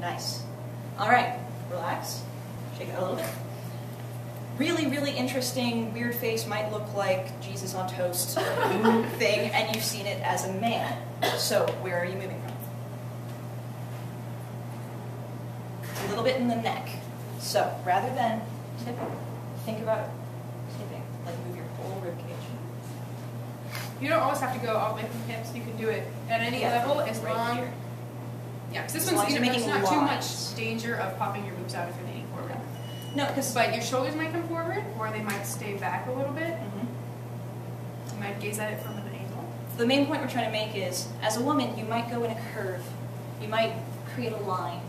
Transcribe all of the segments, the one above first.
Nice. All right, relax. Shake it a little bit. Really, really interesting, weird face, might look like Jesus on toast thing, and you've seen it as a man. So, where are you moving from? A little bit in the neck. So, rather than tipping, think about tipping. Like move your whole rib cage. You don't always have to go all the way from hips. You can do it at any level as long. Here. Yeah, because this As one's long as there's you're not making too lines. much danger of popping your boobs out if you're leaning forward. No, because But your shoulders might come forward, or they might stay back a little bit. You might gaze at it from an angle. the main point we're trying to make is, as a woman, you might go in a curve. You might create a line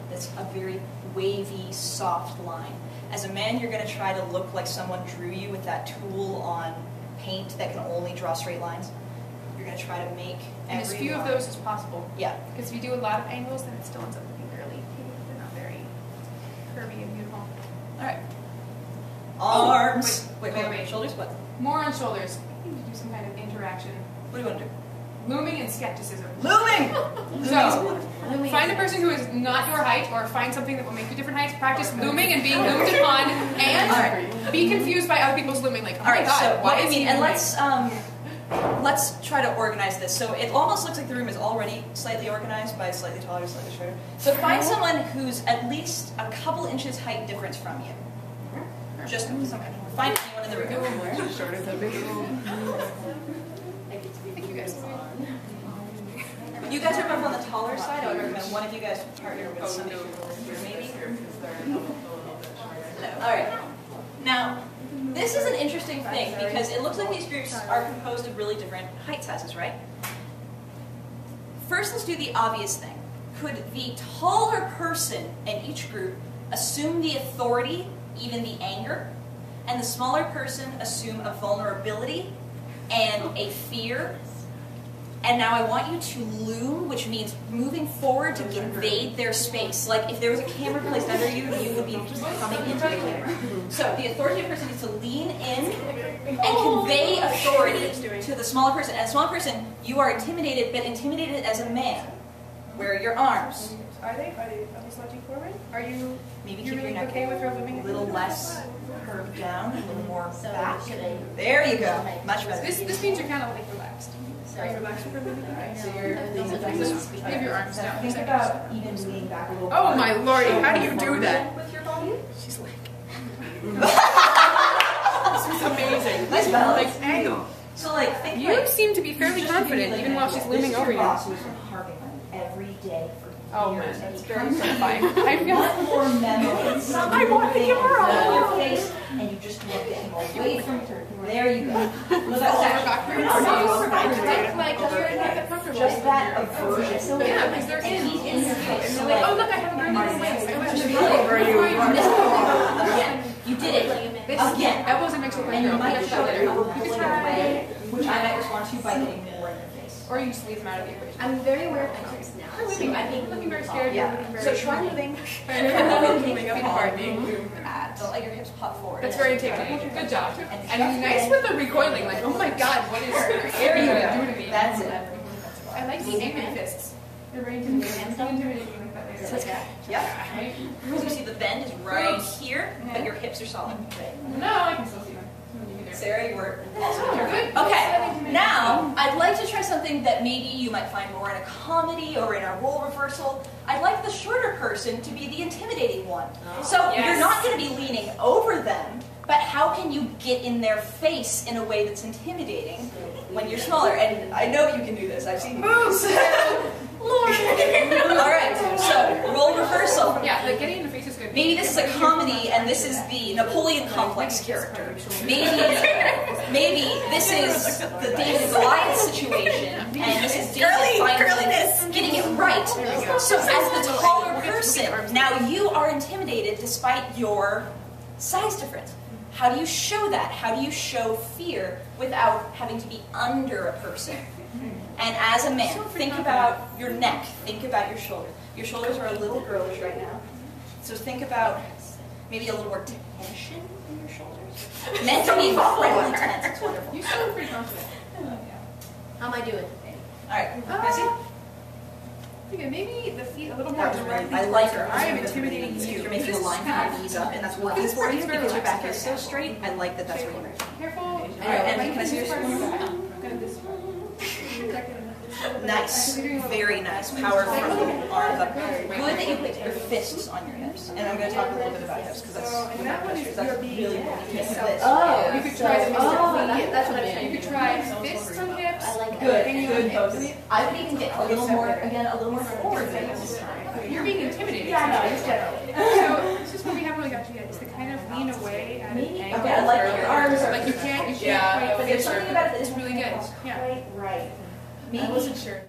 that's a very wavy, soft line. As a man, you're going to try to look like someone drew you with that tool on paint that can only draw straight lines. You're going to try to make And as few line. of those as possible. Yeah. Because if you do a lot of angles, then it still ends up looking fairly cute. They're not very curvy and beautiful. All right. Arms. Wait. Shoulders. What? More on shoulders. I need to do some kind of interaction. What do you want to do? Looming and skepticism. Looming. So, find a person who is not your height, or find something that will make you different heights. Practice looming and being loomed upon, and be confused by other people's looming. Like, oh my God, so why what is we he mean, and looming? let's try to organize this. So it almost looks like the room is already slightly organized by slightly taller, slightly shorter. So find someone who's at least a couple inches height difference from you. Just find anyone in the room. Thank you guys. You guys are both on the taller side. I would recommend one of you guys partner with somebody here, maybe. All right. Now, this is an interesting thing because it looks like these groups are composed of really different height sizes, right? First, let's do the obvious thing. Could the taller person in each group assume the authority, even the anger, and the smaller person assume a vulnerability and a fear? And now I want you to loom, which means moving forward to invade their space. Like if there was a camera placed under you, you would be just coming into the camera. So the authoritative person needs to lean in and convey authority to the smaller person. And the smaller person, you are intimidated, but intimidated as a man. Where are your arms? Are they slouching forward? Are you? Maybe You're keep your really neck okay with her looming a little less curved down, a little more back. I There you go. Much better. This means you're kind of like relaxed. Are you relaxed for a minute? Okay. So you're Leave your arms down. think about even leaning back a little. Oh my lordy, how do you do that? With your body? She's like. This was amazing. Nice balance. Like angle. So like, think You like, seem to be fairly confident even while she's looming over you. Boss who's been harping on every day for Oh years, man, and that's he very comes to terrifying. you I've got one more memo, some I want the thing camera on your on. face, and you just look at him away from her. There you go. Look Over at backwards. that. Like you're not that comfortable. Just that aversion. Yeah, because they're in. He's in your face. And So they're like, oh like, look, I have a burning waist. I want just to be be like, over you. again, you did it. Again. Elbows and mix with my And you girl. might That's show that better. you're You pulling can try. away, which I might respond to by getting more in your face. Or you just leave them out of the equation. I'm very aware of my arms now. So I think Looking very scared. Yeah. Looking very So try moving. moving apart. Don't let your hips pop forward. That's very technical. Good job. And nice with the recoiling. Like, oh my God, what is There you gonna go. do to me? That's it. I like the aiming fists. They're very intimidating. It's intimidating like that later. Yeah. Right? So you see the bend is right here, but your hips are solid. No, I can still see them. Sarah, you were also Good. Okay, now I'd like to try something that maybe you might find more in a comedy or in a role reversal. I'd like the shorter person to be the intimidating one. So you're not going to be leaning over them, but how can you get in their face in a way that's intimidating when you're smaller? And I know you can do this. I've seen moves. Lord. All right, so role reversal. Yeah, like getting in the face is good. Maybe this is a comedy and this is the Napoleon complex character. Maybe this is the David and Goliath situation and this is David finally getting it right. So as the taller person, now you are intimidated despite your size difference. How do you show that? How do you show fear without having to be under a person? And as a man, think about your neck. Think about your shoulder. Your shoulders are a little girlish right now. So think about maybe a little more tension in your shoulders. Men can be incredibly tense. It's wonderful. You sound pretty confident. How am I doing? All right, Missy? Okay, maybe the feet a little more directly. I like her. I am intimidating you. You're making a line from your knees up, and that's working for you because your back is so straight. I like that. That's what you're doing. Careful. Alright, and can I see your Nice, very nice. Power from arms up. Good that you put your fists on your hips. And I'm going to talk a little bit about hips because that's one of my questions. That's really important. You can't do this. You could try the That's what I'm saying. You could try fists on hips. I like Good, that. good poses. I would even get a little more, again, a little more forward this time. You're being intimidated. Yeah, no, it's generally. So this is what we haven't really got to yet. Is to kind of lean away at an angle. Okay, I like your arms are Like you can't but quite there's something about it it's really good. Yeah. Right. Maybe. I wasn't sure.